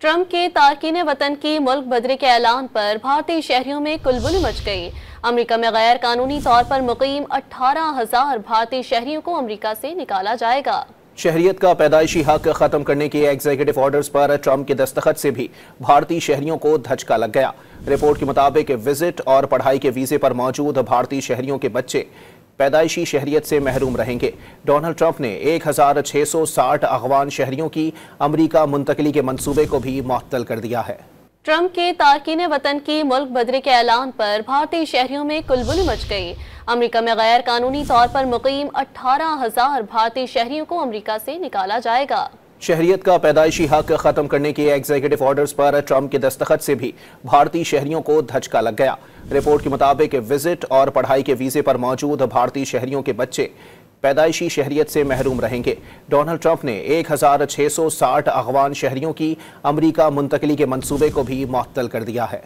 Trump के तारकीन वतन की मुल्क बदरी के ऐलान पर भारतीय शहरियों में कुलबुली मच गई। अमेरिका में गैर कानूनी तौर पर मुकीम 18,000 भारतीय शहरियों को अमेरिका से निकाला जाएगा। शहरियत का पैदाइशी हक खत्म करने के एग्जीक्यूटिव ऑर्डर्स पर ट्रंप के दस्तखत से भी भारतीय शहरियों को धचका लग गया। रिपोर्ट के मुताबिक विजिट और पढ़ाई के वीजे पर मौजूद भारतीय शहरियों के बच्चे पैदाइशी शहरियत से महरूम रहेंगे। डोनाल्ड ट्रंप ने 1660 अफगान शहरियों की अमेरिका मुंतकली के मंसूबे को भी मुअत्तल कर दिया है। ट्रंप के तारकीन वतन की मुल्क बदरी के ऐलान पर भारतीय शहरियों में कुलबुली मच गई। अमेरिका में गैर कानूनी तौर पर मुकीम 18,000 भारतीय शहरियों को अमेरिका से निकाला जाएगा। शहरियत का पैदाइशी हक खत्म करने के एग्जीक्यूटिव ऑर्डर्स पर ट्रंप के दस्तखत से भी भारतीय शहरियों को धचका लग गया। रिपोर्ट के मुताबिक विजिट और पढ़ाई के वीजे पर मौजूद भारतीय शहरियों के बच्चे पैदाइशी शहरियत से महरूम रहेंगे। डोनाल्ड ट्रंप ने 1660 अफगान शहरियों की अमेरिका मुंतकली के मंसूबे को भी मुअत्तल कर दिया है।